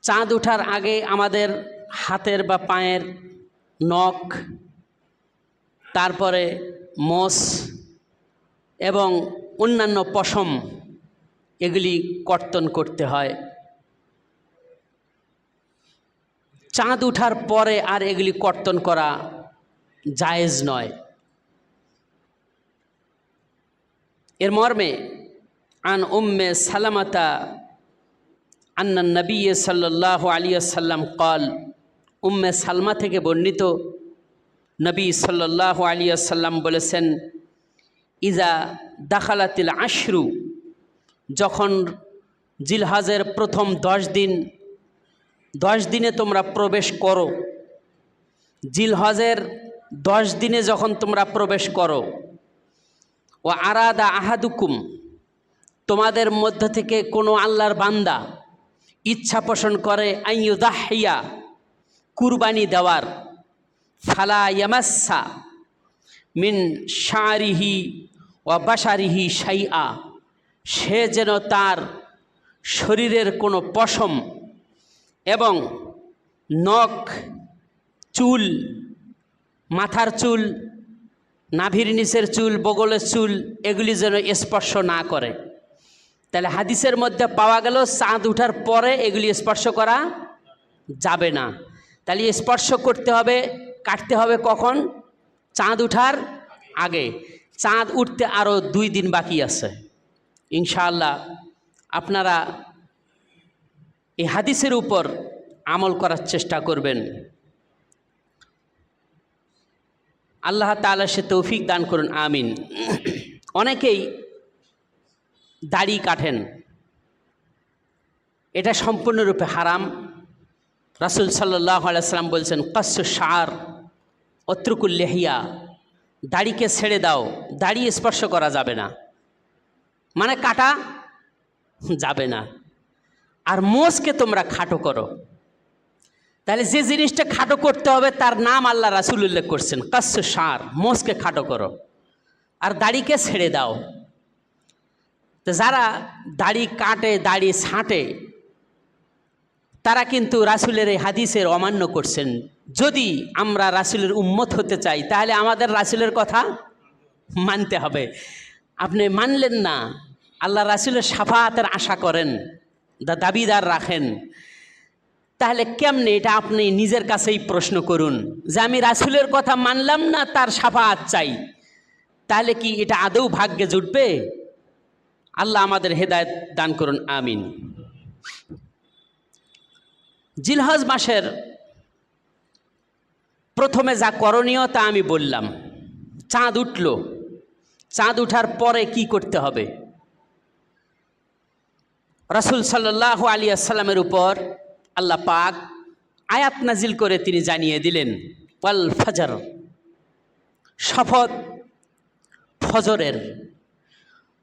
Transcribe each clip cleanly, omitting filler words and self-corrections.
চাঁদ ওঠার আগে আমাদের হাতের বা পায়ের নখ, তারপরে মোষ এবং অন্যান্য পশম এগুলি কর্তন করতে হয়। চাঁদ ওঠার পরে আর এগুলি কর্তন করা জায়েজ নয়। এর মর্মে আন উম্মে সালামাতা আন্না নবী সাল্লাল্লাহু আলাইহি ওয়াসাল্লাম قال, উম্মে সালমা থেকে বর্ণিত নবী সাল্লাল্লাহু আলাইহি ওয়াসাল্লাম বলেছেন, ইজা দাখালাতিল আশরু, যখন জিলহজের প্রথম 10 দিনে তোমরা প্রবেশ করো, জিলহজের 10 দিনে যখন তোমরা প্রবেশ করো, ও আরাদা আহাদুকুম, তোমাদের মধ্য থেকে কোনো আল্লাহর বান্দা ইচ্ছা পোষণ করে আইয়ুদাহিয়া, কুরবানি দেওয়ার, ফালা ইয়ামাসসা মিন শারিহি ওয়া বাশারিহি শাইআ, সে যেন তার শরীরের কোনো পশম এবং নখ, চুল, মাথার চুল, নাভির নিচের চুল, বগলের চুল, এগুলি যেন স্পর্শ না করে। তাহলে হাদিসের মধ্যে পাওয়া গেল চাঁদ ওঠার পরে এগুলি স্পর্শ করা যাবে না। তাহলে স্পর্শ করতে হবে, কাটতে হবে কখন? চাঁদ ওঠার আগে। চাঁদ উঠতে আরও 2 দিন বাকি আছে। ইনশাআল্লাহ আপনারা এই হাদিসের উপর আমল করার চেষ্টা করবেন। আল্লাহ তাআলা সে তৌফিক দান করুন, আমিন। অনেকেই দাড়ি কাটেন, এটা সম্পূর্ণরূপে হারাম। রাসূল সাল্লাল্লাহু আলাইহি ওয়াসাল্লাম বলছেন, কাসসু শাআর ওয়াতরুকুল লিহিয়া, দাড়িকে ছেড়ে দাও, দাড়ি স্পর্শ করা যাবে না, মানে কাটা যাবে না। আর মোষকে তোমরা খাটো করো। তাহলে যে জিনিসটা খাটো করতে হবে তার নাম আল্লাহ রাসূল উল্লেখ করছেন, কাসসু শাআর, মোষকে খাটো করো, আর দাড়িকে ছেড়ে দাও। তো যারা দাড়ি কাটে, দাড়ি ছাঁটে, তারা কিন্তু রাসূলের এই হাদিসের অমান্য করছেন। যদি আমরা রাসূলের উম্মত হতে চাই তাহলে আমাদের রাসূলের কথা মানতে হবে। আপনি মানলেন না, আল্লাহ রাসূলের শাফাআতের আশা করেন, দাবিদার রাখেন, তাহলে কেমনে? এটা আপনি নিজের কাছেই প্রশ্ন করুন যে আমি রাসূলের কথা মানলাম না, তার শাফাআত চাই, তাহলে কি এটা আদৌ ভাগ্যে জুটবে? আল্লাহ আমাদের হেদায়েত দান করুন, আমিন। জিলহজ মাসের প্রথমে যা করণীয় তা আমি বললাম। চাঁদ উঠল, চাঁদ উঠার পরে কি করতে হবে? রাসূল সাল্লাল্লাহু আলাইহি ওয়াসাল্লামের উপর আল্লাহ পাক আয়াত নাজিল করে তিনি জানিয়ে দিলেন, ওয়াল ফজর, শপথ ফজরের।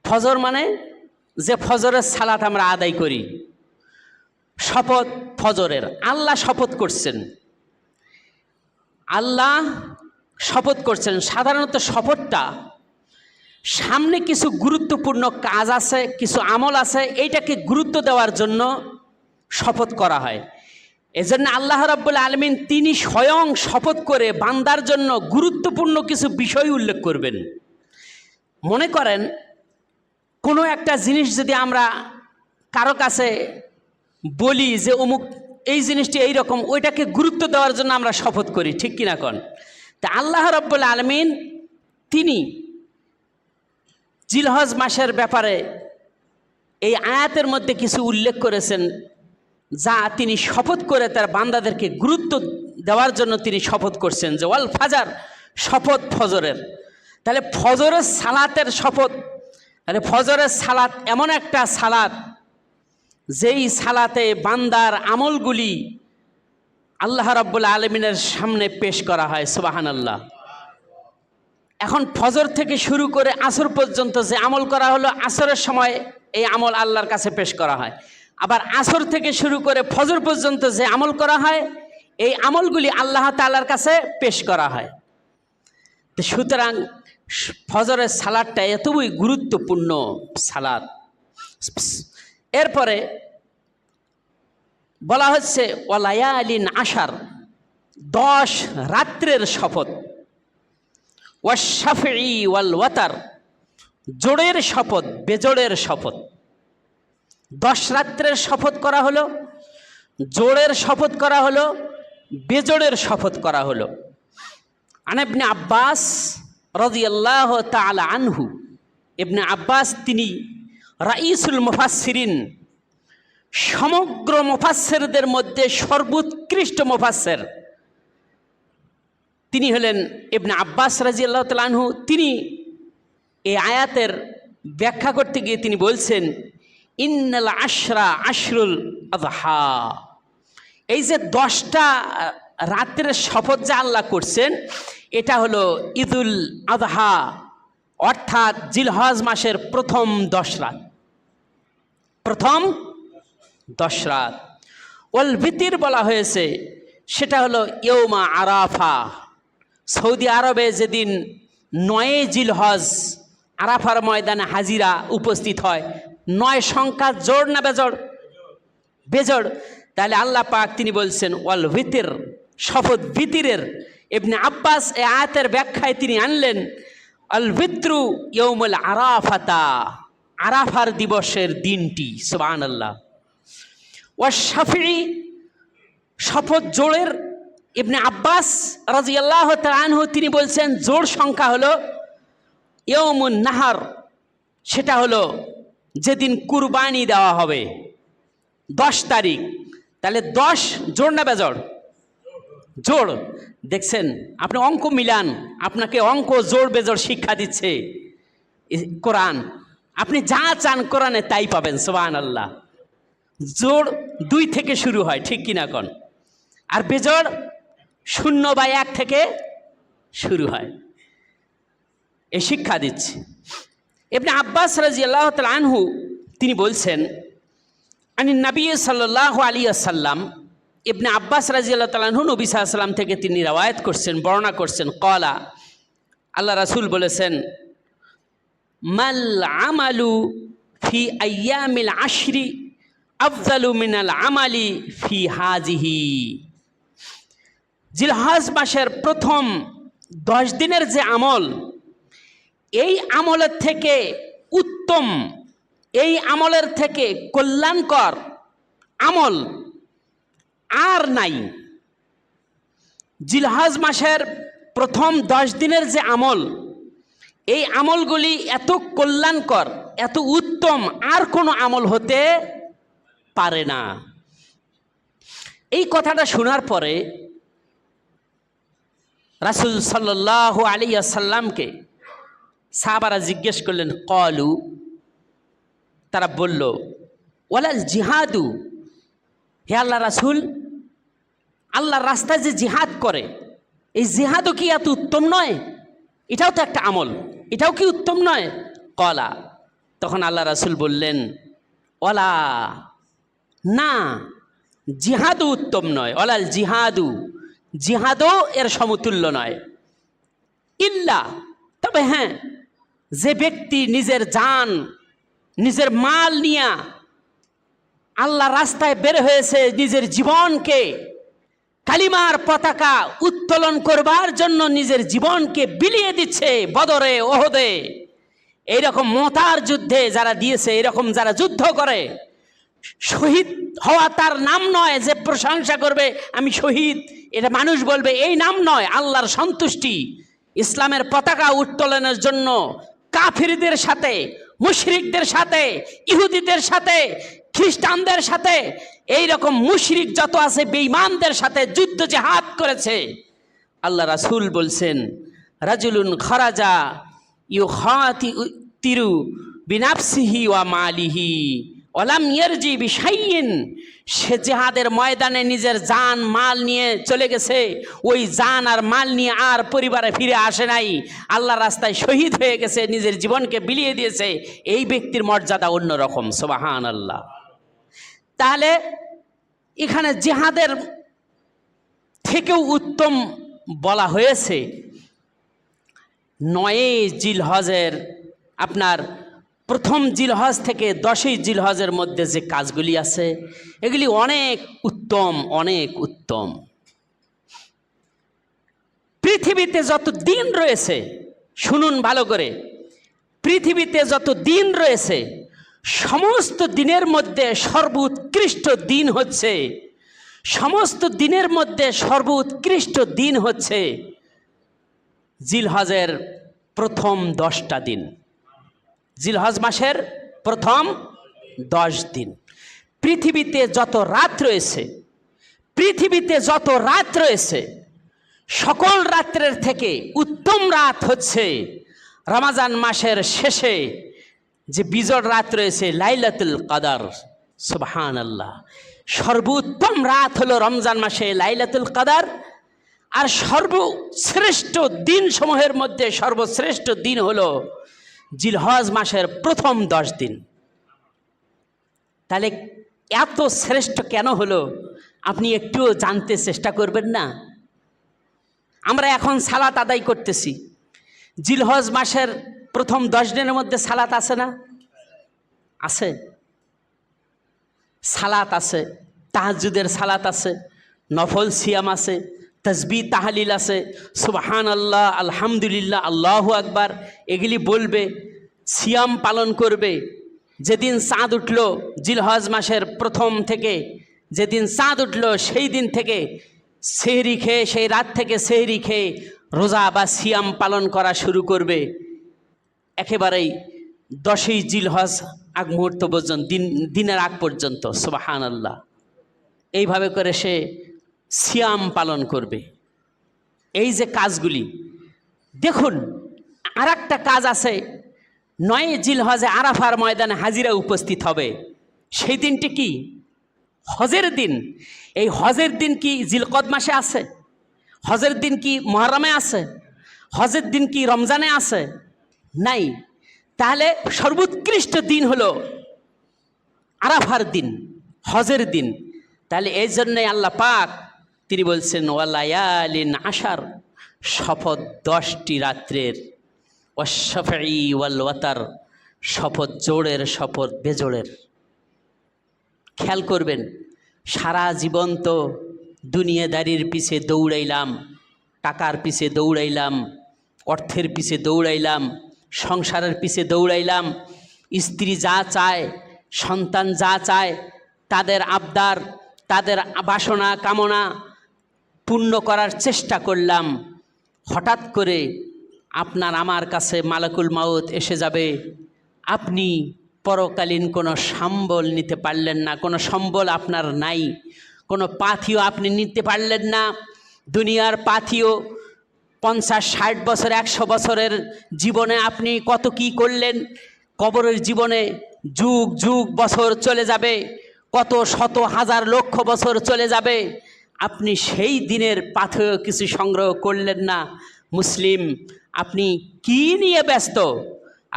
ফজর মানে যে ফজরের সালাত আমরা আদায় করি, শপথ ফজরের। আল্লাহ শপথ করছেন, আল্লাহ শপথ করছেন। সাধারণত শপথটা সামনে কিছু গুরুত্বপূর্ণ কাজ আছে, কিছু আমল আছে, এইটাকে গুরুত্ব দেওয়ার জন্য শপথ করা হয়। এজন্য আল্লাহ রাব্বুল আলামিন তিনি স্বয়ং শপথ করে বান্দার জন্য গুরুত্বপূর্ণ কিছু বিষয় উল্লেখ করবেন। মনে করেন কোনো একটা জিনিস যদি আমরা কারো কাছে বলি যে অমুক এই জিনিসটি এইরকম, ওইটাকে গুরুত্ব দেওয়ার জন্য আমরা শপথ করি, ঠিক কিনা কোন? তা আল্লাহ রাব্বুল আলামিন তিনি জিলহজ মাসের ব্যাপারে এই আয়াতের মধ্যে কিছু উল্লেখ করেছেন, যা তিনি শপথ করে তার বান্দাদেরকে গুরুত্ব দেওয়ার জন্য তিনি শপথ করছেন যে ওয়াল ফাজার, শপথ ফজরের। তাহলে ফজরের সালাতের শপথ। তাহলে ফজরের সালাত এমন একটা সালাত যেই সালাতে বান্দার আমলগুলি আল্লাহ রাব্বুল আলামিনের সামনে পেশ করা হয়। সুবহানাল্লাহ। এখন ফজর থেকে শুরু করে আসর পর্যন্ত যে আমল করা হলো, আসরের সময় এই আমল আল্লাহর কাছে পেশ করা হয়। আবার আসর থেকে শুরু করে ফজর পর্যন্ত যে আমল করা হয়, এই আমলগুলি আল্লাহ তাআলার কাছে পেশ করা হয়। তো সুতরাং ফজরের সালাতটা এতই গুরুত্বপূর্ণ সালাত। এরপরে বলা হচ্ছে ওয়ালায়ালিন আশার, 10 রাত্রের শপথ, ওয়াশাফি ওয়াল ওয়াতার, জোড়ের শপথ বেজোড়ের শপথ। 10 রাত্রের শপথ করা হলো, জোড়ের শপথ করা হলো, বেজোড়ের শপথ করা হলো। আন ইবনে আব্বাস রাদিয়াল্লাহু তাআলা আনহু, ইবনে আব্বাস তিনি রাইসুল মুফাসসিরিন, সমগ্র মুফাসসিরদের মধ্যে সর্বোৎকৃষ্ট মুফাসসির তিনি হলেন ইবনে আব্বাস রাদিয়াল্লাহু তাআলা আনহু। তিনি এই আয়াতের ব্যাখ্যা করতে গিয়ে তিনি বলছেন, ইন্নাল আশরা আশরুল আযহা, এই যে 10টা রাত্রের শপথ যা আল্লাহ করছেন, এটা হলো ঈদুল আযহা, অর্থাৎ জিলহজ মাসের প্রথম 10 রাত, প্রথম 10 রাত। ওয়াল ভিতির বলা হয়েছে, সেটা হলো ইয়ৌমা আরাফা, সৌদি আরবে যেদিন 9 জিলহজ আরাফার ময়দানে হাজিরা উপস্থিত হয়। 9 সংখ্যা জোড় না বেজোড়? বেজোড়। তাহলে আল্লাহ পাক তিনি বলছেন ওয়াল ভিতির, শপথ ভিতিরের। ইবনে আব্বাস এই আয়াতের ব্যাখ্যায় তিনি আনলেন আল ভিত্রু ইয়ৌমুল আরাফাতা, আরাফার দিবসের দিনটি। সুবহানাল্লাহ। ওয়াশাফি, শপথ জোড়ের। ইবনে আব্বাস রাদিয়াল্লাহু তাআলা আনহু তিনি বলছেন জোড় সংখ্যা হলো ইয়ৌমুন নাহার, সেটা হলো যেদিন কুরবানি দেওয়া হবে, 10 তারিখ। তাহলে 10 জোড় না বেজোড়? জোড়। দেখছেন, আপনি অঙ্ক মিলান, আপনাকে অঙ্ক জোড় বেজোড় শিক্ষা দিচ্ছে কোরআন। আপনি যা চান কোরআনে তাই পাবেন। সুবহানাল্লাহ। জোড় 2 থেকে শুরু হয়, ঠিক কিনা কোন? আর বেজোড় 0 বা 1 থেকে শুরু হয়। এই শিক্ষা দিচ্ছে। ইবনে আব্বাস রাদিয়াল্লাহু তাআলা আনহু তিনি বলছেন, আনি নবী সাল্লাল্লাহু আলাইহি ওয়াসাল্লাম, ইবনে আব্বাস রাদিয়াল্লাহু তাআলা আনহু নবী সাল্লাল্লাহু আলাইহি ওয়াসাল্লাম থেকে তিনি রওয়ায়াত করছেন, বর্ণনা করছেন, ক্বালা, আল্লাহ রাসূল বলেছেন, মাল আমালু ফি আইয়ামিল আশরি আফজালু মিনাল আমালি ফি হাজিহি। জিলহজ মাসের প্রথম 10 দিনের যে আমল, এই আমলের থেকে উত্তম, এই আমলের থেকে কল্যাণকর আমল আর নাই। জিলহজ মাসের প্রথম 10 দিনের যে আমল, এই আমলগুলি এত কল্যাণকর, এত উত্তম আর কোনো আমল হতে পারে না। এই কথাটা শোনার পরে রাসূল সাল্লাল্লাহু আলাইহি ওয়াসাল্লামকে সাহাবারা জিজ্ঞেস করলেন, ক্বালু, তারা বলল, ওয়ালাল জিহাদু, হে আল্লাহ রাসূল, আল্লাহর রাস্তায় যে জিহাদ করে, এই জিহাদও কি এত উত্তম নয়? এটাও তো একটা আমল, এটাও কি উত্তম নয়? ক্বালা, তখন আল্লাহ রাসূল বললেন, ওয়ালা, না, জিহাদও উত্তম নয়। ওয়ালাল জিহাদু, জিহাদও এর সমতুল্য নয়। ইল্লা, তবে হ্যাঁ, যে ব্যক্তি নিজের জান, নিজের মাল নিয়ে আল্লাহর রাস্তায় বের হয়েছে, নিজের জীবনকে কালিমার পতাকা উত্তোলন করবার জন্য নিজের জীবনকে বিলিয়ে দিচ্ছে, বদরে, ওহদে, এইরকম মোতার যুদ্ধে যারা দিয়েছে, এরকম যারা যুদ্ধ করে, শহীদ হওয়া তার নাম নয় যে প্রশংসা করবে আমি শহীদ, এটা মানুষ বলবে, এই নাম নয়। আল্লাহর সন্তুষ্টি, ইসলামের পতাকা উত্তোলনের জন্য কাফিরদের সাথে, মুশরিকদের সাথে, ইহুদিদের সাথে, খ্রিস্টানদের সাথে, এই রকম মুশরিক যত আছে বেঈমানদের সাথে যুদ্ধ জিহাদ করেছে। আল্লাহ রাসূল বলছেন, রাজুলুন খরাজা ইউখাতিরু বিনাফসিহি ওয়া মালিহি ওয়ালাম ইয়ারজি বিশাইইন, সে জিহাদের ময়দানে নিজের জান মাল নিয়ে চলে গেছে, ওই জান আর মাল নিয়ে আর পরিবারে ফিরে আসে নাই, আল্লাহর রাস্তায় শহীদ হয়ে গেছে, নিজের জীবনকে বিলিয়ে দিয়েছে। এই ব্যক্তির মর্যাদা অন্যরকম। সুবহানাল্লাহ। তাহলে এখানে জিহাদের থেকেও উত্তম বলা হয়েছে 9 জিলহজের আপনার প্রথম জিলহজ থেকে 10ই জিলহজের মধ্যে যে কাজগুলি আছে এগুলি অনেক উত্তম, অনেক উত্তম। পৃথিবীতে যত দিন রয়েছে, শুনুন ভালো করে, পৃথিবীতে যত দিন রয়েছে সমস্ত দিনের মধ্যে সর্বোৎকৃষ্ট দিন হচ্ছে, সমস্ত দিনের মধ্যে সর্বোৎকৃষ্ট দিন হচ্ছে জিলহজের প্রথম 10টা দিন, জিলহজ মাসের প্রথম 10 দিন। পৃথিবীতে যত রাত রয়েছে, পৃথিবীতে যত রাত রয়েছে সকল রাত্রের থেকে উত্তম রাত হচ্ছে রমজান মাসের শেষে যে বিজোড় রাত রয়েছে লাইলাতুল কদর। সুবহানাল্লাহ, সর্বোত্তম রাত হলো রমজান মাসে লাইলাতুল কদর। আর সর্বশ্রেষ্ঠ দিন সমূহের মধ্যে সর্বশ্রেষ্ঠ দিন হলো জিলহজ মাসের প্রথম 10 দিন। তাহলে এত শ্রেষ্ঠ কেন হলো আপনি একটুও জানতে চেষ্টা করবেন না? আমরা এখন সালাত আদায় করতেছি, জিলহজ মাসের প্রথম 10 দিনের মধ্যে সালাত আছে না? আছে, সালাত আছে, তাহাজ্জুদের সালাত আছে, নফল সিয়াম আছে, তসবিহ তাহলিল আছে, সুবহানাল্লাহ, আলহামদুলিল্লাহ, আল্লাহু আকবার এগুলি বলবে, সিয়াম পালন করবে। যেদিন চাঁদ উঠল জিলহজ মাসের প্রথম থেকে, যেদিন চাঁদ উঠল সেই দিন থেকে সেহরি খেয়ে, সেই রাত থেকে সেহরি খেয়ে রোজা বা সিয়াম পালন করা শুরু করবে একেবারেই 10ই জিলহজ আগ মুহূর্ত পর্যন্ত, দিনের আগ পর্যন্ত। সুবহানাল্লাহ, এইভাবে করে সে সিয়াম পালন করবে। এই যে কাজগুলি দেখুন, আর একটা কাজ আছে, 9 জিলহজে আরাফার ময়দানে হাজিরা উপস্থিত হবে। সেই দিনটি কি? হজের দিন। এই হজের দিন কি জিলকদ মাসে আছে? হজের দিন কি মুহররমে আছে? হজের দিন কি রমজানে আছে? নাই। তাহলে সর্বোৎকৃষ্ট দিন হলো আরাফার দিন, হজের দিন। তাহলে এই জন্যই আল্লাহ পাক তিনি বলছেন ওয়ালায়ালিন আশার, শপথ 10টি রাত্রের, ওয়াশফঈ ওয়াল ওয়াতার, শপথ জোড়ের, শপথ বেজোড়ের। খেয়াল করবেন, সারা জীবন তো দুনিয়াদারির পিছে দৌড়াইলাম, টাকার পিছে দৌড়াইলাম, অর্থের পিছে দৌড়াইলাম, সংসারের পিছে দৌড়াইলাম, স্ত্রী যা চায়, সন্তান যা চায়, তাদের আবদার, তাদের বাসনা কামনা পূর্ণ করার চেষ্টা করলাম। হঠাৎ করে আপনার আমার কাছে মালাকুল মাউত এসে যাবে, আপনি পরকালীন কোনো সম্বল নিতে পারলেন না, কোনো সম্বল আপনার নাই, কোনো পাথিও আপনি নিতে পারলেন না। দুনিয়ার পাথিও 50-60 বছর 100 বছরের জীবনে আপনি কত কি করলেন, কবরের জীবনে যুগ যুগ বছর চলে যাবে, কত শত হাজার লক্ষ বছর চলে যাবে, আপনি সেই দিনের পাথেয় কিছু সংগ্রহ করলেন না। মুসলিম, আপনি কি নিয়ে ব্যস্ত?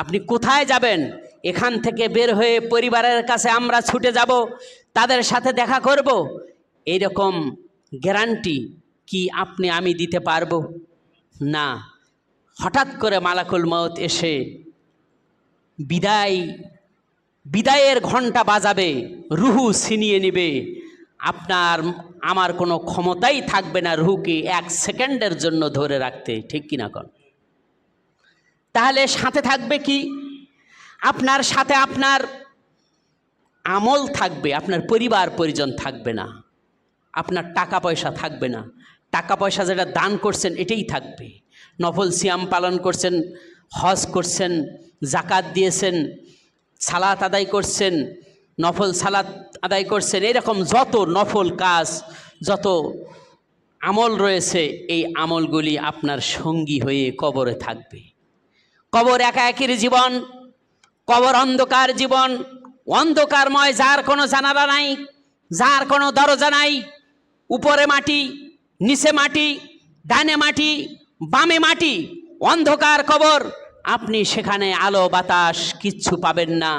আপনি কোথায় যাবেন? এখান থেকে বের হয়ে পরিবারের কাছে আমরা ছুটে যাব, তাদের সাথে দেখা করব, এইরকম গ্যারান্টি কি আপনি আমি দিতে পারবো? না। হঠাৎ করে মালাকুল মউত এসে বিদায়ের ঘণ্টা বাজাবে, রুহু ছিনিয়ে নেবে। আপনার আমার কোনো ক্ষমতাই থাকবে না রুহুকে 1 সেকেন্ডের জন্য ধরে রাখতে, ঠিক কিনা কন? তাহলে সাথে থাকবে কি? আপনার সাথে আপনার আমল থাকবে, আপনার পরিবার পরিজন থাকবে না, আপনার টাকা পয়সা থাকবে না। টাকা পয়সা যেটা দান করছেন এটাই থাকবে। নফল সিয়াম পালন করছেন, হজ করছেন, জাকাত দিয়েছেন, সালাত আদায় করছেন, নফল সালাত আদায় করছেন, এরকম যত নফল কাজ, যত আমল রয়েছে, এই আমলগুলি আপনার সঙ্গী হয়ে কবরে থাকবে। কবর একাকির জীবন, কবর অন্ধকার জীবন, অন্ধকারময়, যার কোনো জানালা নাই, যার কোনো দরজা নাই। উপরে মাটি, নিচে মাটি, ডানে মাটি, বামে মাটি, অন্ধকার কবর। আপনি সেখানে আলো বাতাস কিচ্ছু পাবেন না,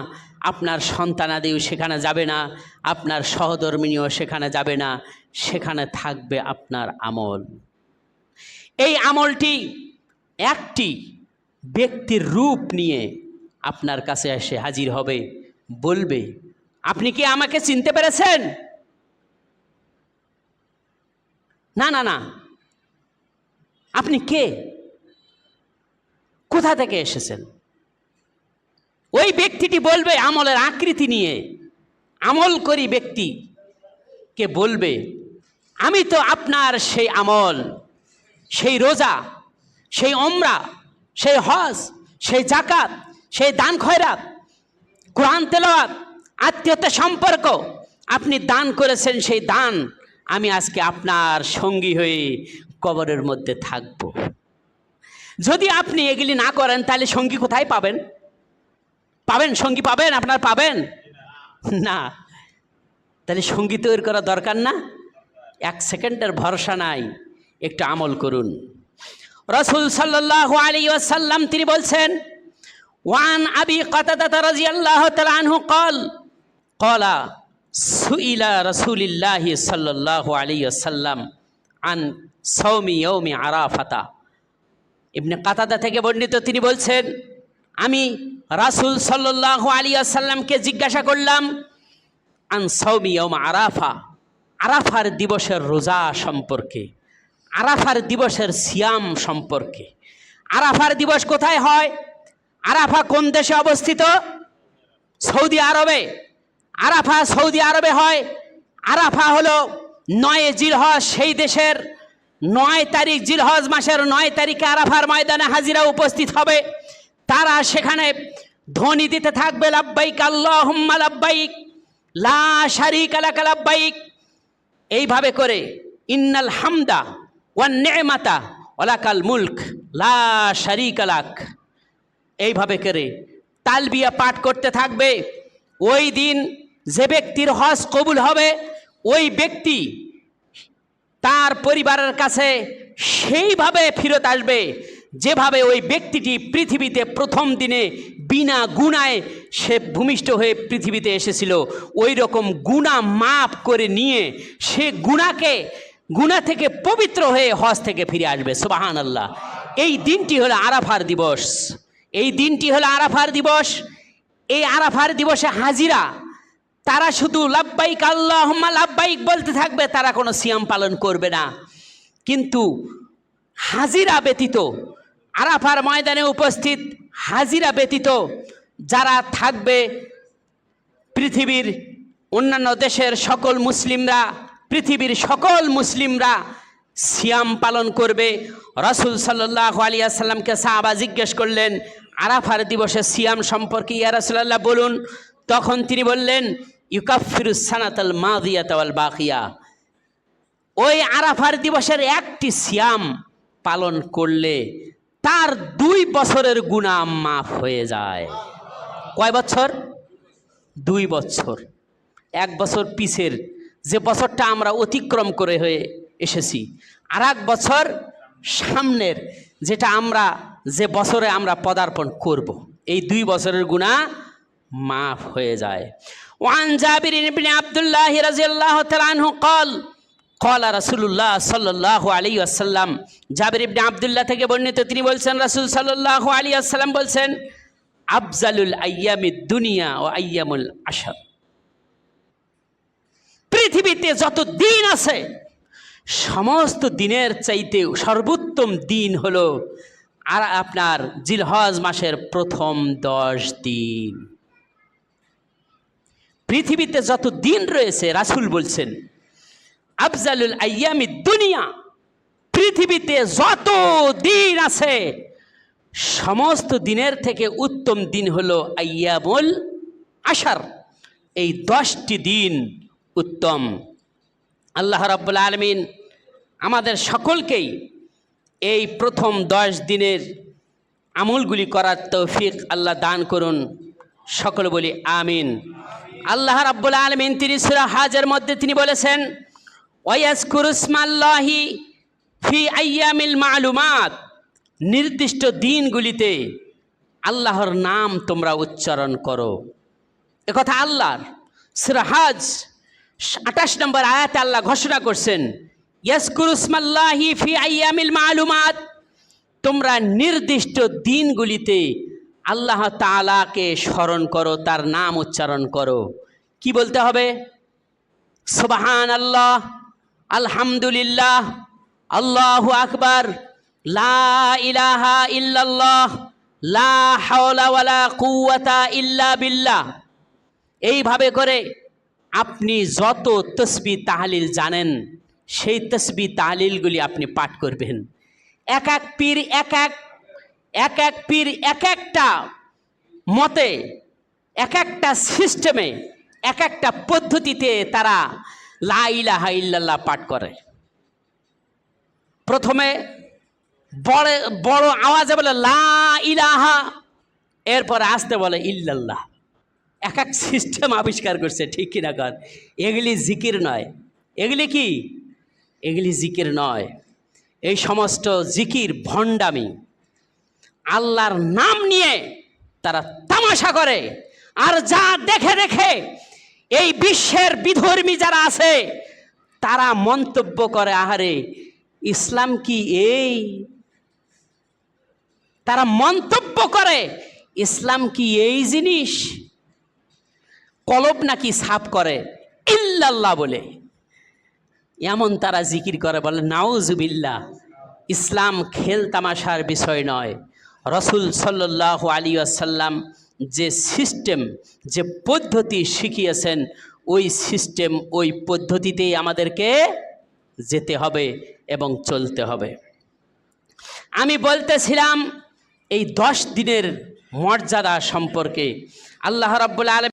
আপনার সন্তানাদিও সেখানে যাবে না, আপনার সহধর্মিনীও সেখানে যাবে না, সেখানে থাকবে আপনার আমল। এই আমলটি একটি ব্যক্তির রূপ নিয়ে আপনার কাছে এসে হাজির হবে, বলবে, আপনি কি আমাকে চিনতে পেরেছেন? না না না, আপনি কে, কোথা থেকে এসেছেন? ওই ব্যক্তিটি বলবে আমলের আকৃতি নিয়ে, আমল করি ব্যক্তিকে বলবে, আমি তো আপনার সেই আমল, সেই রোজা, সেই ওমরা, সেই হজ, সেই জাকাত, সেই দান খয়রাত, কোরআন তেলাওয়াত, আত্মীয়তা সম্পর্ক আপনি দান করেছেন, সেই দান আমি আজকে আপনার সঙ্গী হয়ে কবরের মধ্যে থাকব। যদি আপনি এগুলি না করেন তাহলে সঙ্গী কোথায় পাবেন? পাবেন সঙ্গী পাবেন? আপনার পাবেন না। তাহলে সঙ্গী তৈরি করা দরকার না? 1 সেকেন্ডের ভরসা নাই, একটু আমল করুন। রাসূল সাল্লাল্লাহু আলাইহি ওয়াসাল্লাম তিনি বলছেন, ওয়ান আবি কাতাদা রাদিয়াল্লাহু তাআলা আনহু ক্বালা সুইলা রাসূলুল্লাহি সাল্লাল্লাহু আলাইহি ওয়াসাল্লাম আন সাওমি ইয়াউমি আরাফাতা। ইবনে কাতাদা থেকে বর্ণিত, তিনি বলছেন, আমি রাসূল সাল্লাল্লাহু আলাইহি ওয়াসাল্লামকে জিজ্ঞাসা করলাম আন সাওমি ইয়াউম আরাফা, আরাফার দিবসের রোজা সম্পর্কে, আরাফার দিবসের সিয়াম সম্পর্কে। আরাফার দিবস কোথায় হয়? আরাফা কোন দেশে অবস্থিত? সৌদি আরবে। আরাফা সৌদি আরবে হয়। আরাফা হলো 9 জিলহজ, সেই দেশের 9 তারিখ, জিলহজ মাসের 9 তারিখে আরাফার ময়দানে হাজিরা উপস্থিত হবে। তারা সেখানে ধ্বনি দিতে থাকবে, লাব্বাইক আল্লাহুম্মা লাব্বাইক লা শারীকা লাকা লাব্বাইক। এইভাবে করে ইন্নাল হামদা ওয়ান নি'মাতা ওয়ালাকাল মুলক লা শারীকা লাক, এইভাবে করে তালবিয়া পাঠ করতে থাকবে। ওই দিন যে ব্যক্তির হজ কবুল হবে, ওই ব্যক্তি তার পরিবারের কাছে সেইভাবে ফিরত আসবে যেভাবে ওই ব্যক্তিটি পৃথিবীতে প্রথম দিনে বিনা গুনায় সে ভূমিষ্ঠ হয়ে পৃথিবীতে এসেছিল। ওই রকম গুনাহ মাফ করে নিয়ে সে গুনাহ থেকে পবিত্র হয়ে হজ থেকে ফিরে আসবে। সুবহানাল্লাহ। এই দিনটি হলো আরাফার দিবস। এই দিনটি হলো আরাফার দিবস। এই আরাফার দিবসে হাজিরা তারা শুধু লাব্বাইক আল্লাহুম্মা লাব্বাইক বলতে থাকবে, তারা কোনো সিয়াম পালন করবে না। কিন্তু হাজিরা ব্যতীত, আরাফার ময়দানে উপস্থিত হাজিরা ব্যতীত যারা থাকবে, পৃথিবীর অন্যান্য দেশের সকল মুসলিমরা, পৃথিবীর সকল মুসলিমরা সিয়াম পালন করবে। রাসূল সাল্লাল্লাহু আলাইহি ওয়াসাল্লামকে সাহাবা জিজ্ঞেস করলেন, আরাফার দিবসে সিয়াম সম্পর্কে ইয়া রাসূলুল্লাহ বলুন। তখন তিনি বললেন, ইউকাফিরুস সানাতাল মাদিয়াতা ওয়াল বাকিয়া। ওই আরাফার দিবসের একটি সিয়াম পালন করলে তার 2 বছরের গুনাহ মাফ হয়ে যায়। কয় বছর? 2 বছর। 1 বছর পিছের যে বছরটা আমরা অতিক্রম করে হয়ে এসেছি, আর 1 বছর সামনের যেটা যে বছরে আমরা পদার্পণ করব, এই 2 বছরের গুনাহ মাফ হয়ে যায়। ওয়ান জাবির ইবনে আব্দুল্লাহ রাদিয়াল্লাহু তাআলা আনহু ক্বালা রাসূলুল্লাহ সাল্লাল্লাহু আলাইহি ওয়াসাল্লাম, জাবির ইবনে আব্দুল্লাহ থেকে বর্ণিত, তিনি বলছেন, রাসূল সাল্লাল্লাহু আলাইহি ওয়াসাল্লাম বলছেন, আফজালুল আইয়ামিদ দুনিয়া ওয়া আইয়ামুল আশর। পৃথিবীতে যত দিন আছে সমস্ত দিনের চাইতে সর্বোত্তম দিন হলো আর আপনার জিলহজ মাসের প্রথম 10 দিন। পৃথিবীতে যত দিন রয়েছে, রাসূল বলছেন, আফজালুল আইয়ামিদ দুনিয়া, পৃথিবীতে যত দিন আছে সমস্ত দিনের থেকে উত্তম দিন হলো আইয়ামুল আশর, এই 10টি দিন উত্তম। আল্লাহ রাব্বুল আলামিন আমাদের সকলকেই এই প্রথম 10 দিনের আমলগুলি করার তৌফিক আল্লাহ দান করুন। সকলে বলি আমিন। আল্লাহ রাব্বুল আলামিন তিনি সূরা হজের মধ্যে তিনি বলেছেন, ওয়ায়াজকুরু ইসমাল্লাহি ফি আইয়ামিল মালুমাত, নির্দিষ্ট দিনগুলিতে আল্লাহর নাম তোমরা উচ্চারণ করো। একথা আল্লাহর সূরা হজ 28 নম্বর আয়াতে আল্লাহ ঘোষণা করছেন, ইয়াজকুরু ইসমাল্লাহি ফি আইয়ামিল মালুমাত, তোমরা নির্দিষ্ট দিনগুলিতে আল্লাহ তাআলাকে স্মরণ করো, তার নাম উচ্চারণ করো। কি বলতে হবে? সুবহানাল্লাহ, আলহামদুলিল্লাহ, আল্লাহু আকবার, লা ইলাহা ইল্লাল্লাহ, লা হাওলা ওয়ালা কুওয়াতা ইল্লা বিল্লাহ। এইভাবে করে আপনি যত তসবিহ তাহলিল জানেন সেই তসবিহ তাহলিলগুলি আপনি পাঠ করবেন। এক এক পীর এক একটা মতে, এক একটা সিস্টেমে, এক একটা পদ্ধতিতে তারা লা ইলাহা ইল্লাল্লাহ পাঠ করে। প্রথমে বড় বড় আওয়াজে বলে লা ইলাহা, এরপরে আসতে বলে ইল্লাল্লাহ। এক এক সিস্টেম আবিষ্কার করছে, ঠিক কিনা কর? এগুলি জিকির নয়। এগুলি কি? এগুলি জিকির নয়। এই সমস্ত জিকির ভণ্ডামি। আল্লাহর নাম নিয়ে তারা তামাশা করে। আর যা দেখে দেখে এই বিশ্বের বিধর্মী যারা আছে তারা মন্তব্য করে, আহারে ইসলাম কি এই? তারা মন্তব্য করে, ইসলাম কি এই জিনিস? কলব নাকি সাফ করে ইল্লাল্লাহ বলে, এমন তারা জিকির করে। বলে নাউজুবিল্লাহ। ইসলাম খেল তামাশার বিষয় নয়। রাসূল সাল্লাল্লাহু আলাইহি ওয়াসাল্লাম যে সিস্টেম, যে পদ্ধতি শিখিয়েছেন, ওই সিস্টেম, ওই পদ্ধতিতেই আমাদেরকে যেতে হবে এবং চলতে হবে। আমি বলতেছিলাম এই 10 দিনের মর্যাদা সম্পর্কে। আল্লাহ রাব্বুল আলামিন